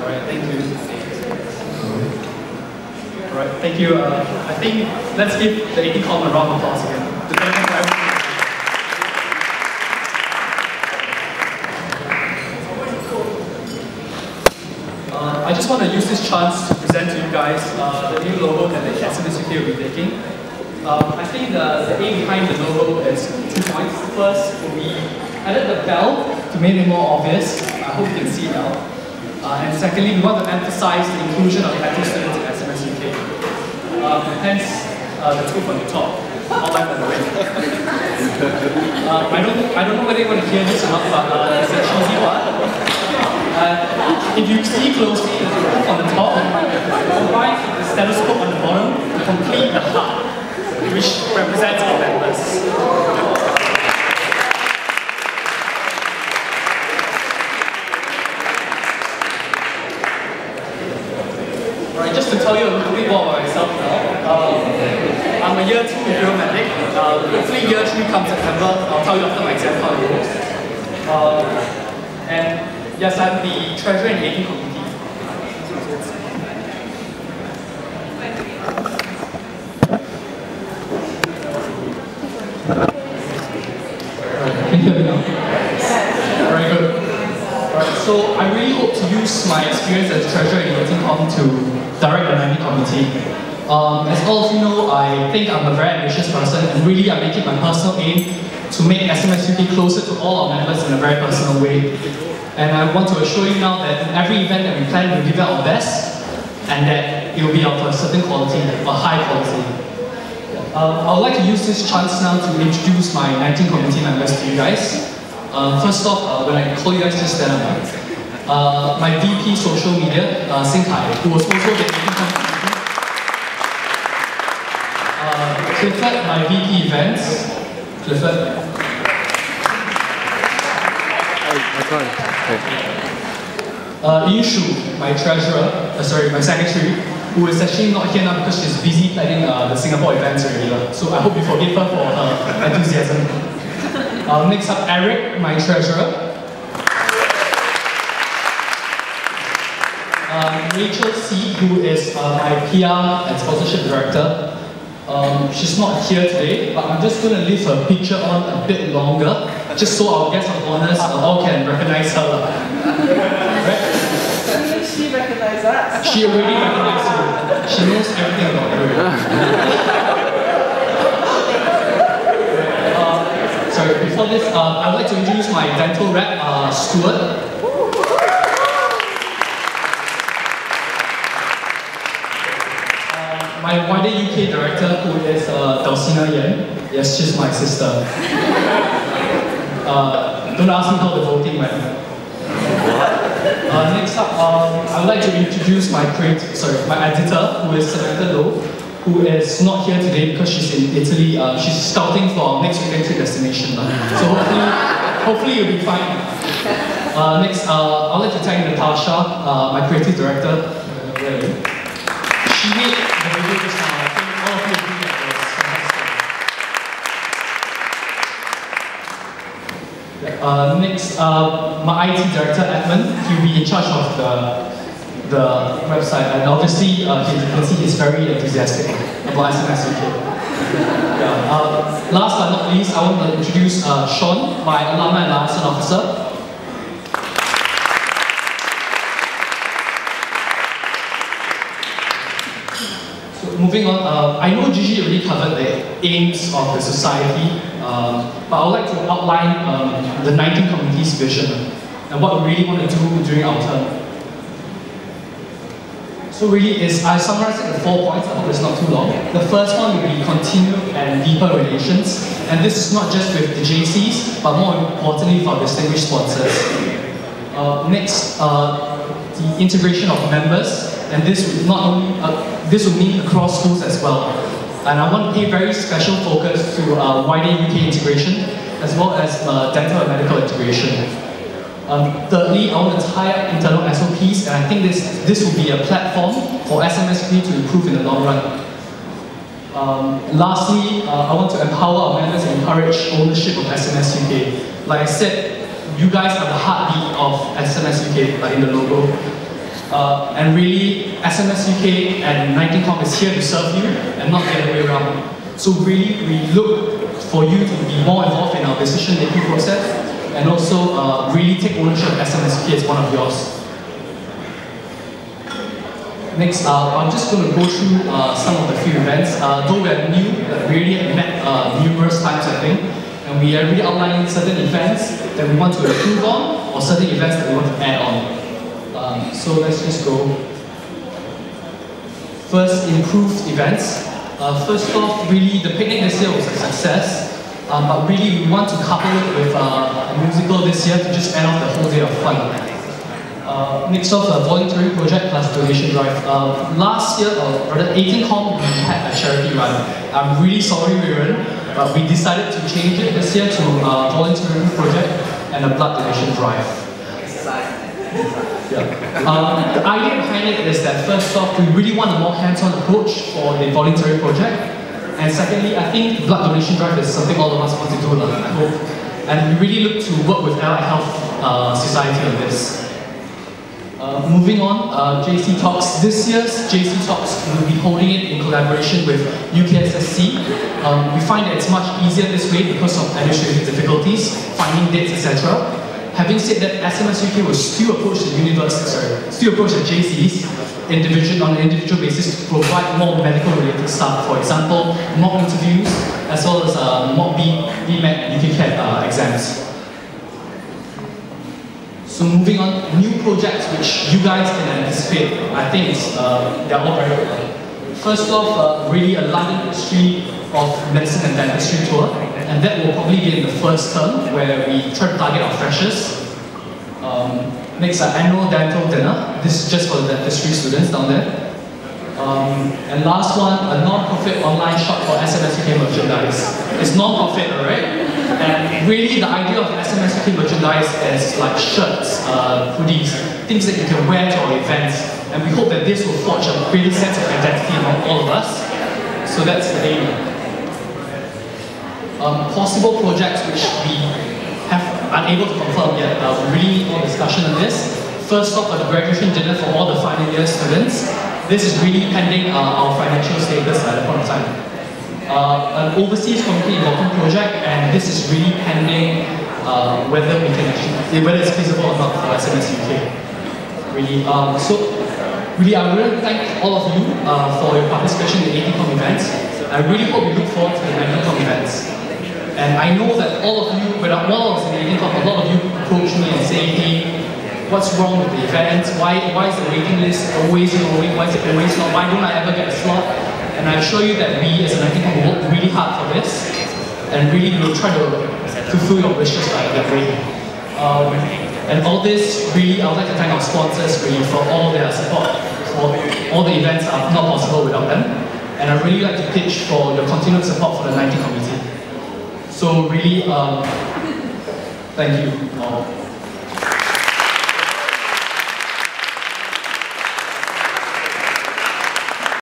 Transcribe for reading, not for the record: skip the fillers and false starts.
Alright, thank you. Alright, thank you. I think let's give the 18 Com a round of applause again. To thank them for everything. I just want to use this chance to present to you guys the new logo that the SMS UK will be taking. I think the aim behind the logo is 2 points. First, we added the bell to make it more obvious. I hope you can see it now. And secondly, we want to emphasize the inclusion of hetero students in SMS UK. Hence, the two on the top, all left on the way. I don't know whether you want to hear this or not, but it's a cheesy one. If you see closely, there's a proof on the top, combined with the stethoscope on the bottom to complete the heart, which represents our members. Right, just to tell you a little bit more about myself now, I'm a year 2 imperial medic. Hopefully year 3 come September, I'll tell you after my exam how it goes. And yes, I'm the treasurer in the 18 committee. Can you hear me now? Very good. Alright, so I really hope to use my experience as treasurer in the 18 Com to direct the 19 committee. As all of you know, I think I'm a very ambitious person, and really I'm making my personal aim to make SMS UK closer to all our members in a very personal way. And I want to assure you now that in every event that we plan, we'll give it our best, and that it will be of a certain quality, or high quality. I would like to use this chance now to introduce my 19 committee members to you guys. First off, when I call you guys, just stand up. My VP Social Media, Sing Kai, who was also the 18 committee. Clifford, my VP Events. Clifford. Yushu, my treasurer, my secretary, who is actually not here now because she's busy planning the Singapore events already. So I hope you forgive her for her enthusiasm. Next up, Eric, my treasurer. Rachel C, who is my PR and sponsorship director. She's not here today, but I'm just going to leave her picture on a bit longer, just so our guests of honors all can recognize her. Right? She recognized us. She already recognized you. She knows everything about you. Sorry, before this, I'd like to introduce my dental rep, Stuart. My wider UK director, who is Delsina Yen. Yes, she's my sister. Don't ask me how the voting went. Next up, I would like to introduce my editor, who is Samantha Low, who is not here today because she's in Italy. She's scouting for our next weekend trip destination. So hopefully you'll be fine. Next, I'd like to thank Natasha, my creative director. She made the video just now. I think all of you agree that it was fantastic. Next, my IT director, Edmund. He'll be in charge of the website, and obviously, you can see he's very enthusiastic about SMS UK. Last but not least, I want to introduce Sean, my alumni and liaison officer. Moving on, I know Gigi already covered the aims of the society, but I would like to outline the 19 committee's vision and what we really want to do during our term. So really, I summarized it in 4 points. I hope it's not too long. The first one will be continued and deeper relations, and this is not just with the JCs, but more importantly for distinguished sponsors. Next, the integration of members. And this would not only this would mean across schools as well. And I want to pay very special focus to wider UK integration as well as dental and medical integration. Thirdly, I want to tie up internal SOPs, and I think this will be a platform for SMSP to improve in the long run. Lastly, I want to empower our members and encourage ownership of SMS UK. Like I said, you guys are the heartbeat of SMS UK, like in the logo. And really, SMS UK and 19Com is here to serve you and not the other way around. So really, we look for you to be more involved in our decision-making process and also really take ownership of SMS UK as one of yours. Next, I'm just going to go through some of the few events. Though we are new, we already have met numerous times, I think, and we are really outlining certain events that we want to improve on, or certain events that we want to add on. So let's just go. First, improved events. First off, really, the picnic this year was a success, but really we want to couple it with a musical this year to just end off the whole day of fun. Next off, a voluntary project plus donation drive. Last year, or rather 18Com, we had a charity run. I'm really sorry, Viren, but we decided to change it this year to a voluntary project and a blood donation drive. Yeah. The idea behind it is that first off, we really want a more hands-on approach for the voluntary project. And secondly, I think blood donation drive is something all of us want to do, I hope. And we really look to work with Allied Health Society on this. Moving on, JC Talks. This year's JC Talks, we'll be holding it in collaboration with UKSSC. We find that it's much easier this way because of administrative difficulties, finding dates, etc. Having said that, SMS UK will still approach the JCs on an individual basis to provide more medical-related stuff. For example, mock interviews, as well as mock BMAT and UKCAT exams. So moving on, new projects which you guys can anticipate. I think they're all very good. First off, really a London History of Medicine and Dentistry tour, and that will probably be in the first term where we try to target our freshers. Next, our annual dental dinner. This is just for the dentistry students down there. And last one, a non-profit online shop for SMS UK merchandise. It's non-profit, alright? And really the idea of SMS UK merchandise is like shirts, hoodies, things that you can wear to our events. And we hope that this will forge a greater sense of identity among all of us. So that's the aim. Possible projects which we have unable to confirm yet. We really need more discussion on this. First off, a graduation dinner for all the final year students. This is really pending our financial status at the point of time. An overseas community involvement project, and this is really pending whether we can actually, whether it's feasible or not for SMS UK. Really, really, I really thank all of you for your participation in the 18Com events. I really hope you look forward to the 19Com events. And I know that all of you, when I was in the 18Com, a lot of you approach me and say, hey, what's wrong with the events? Why is the waiting list always growing? Why is it always not? Why don't I ever get a slot? And I assure you that we as an 19Com will work really hard for this, and really will try to fulfill your wishes by that way. And all this, really, I would like to thank our sponsors really for all their support. For all the events are not possible without them. And I really like to pitch for your continued support for the 19Com committee. So really, thank you all.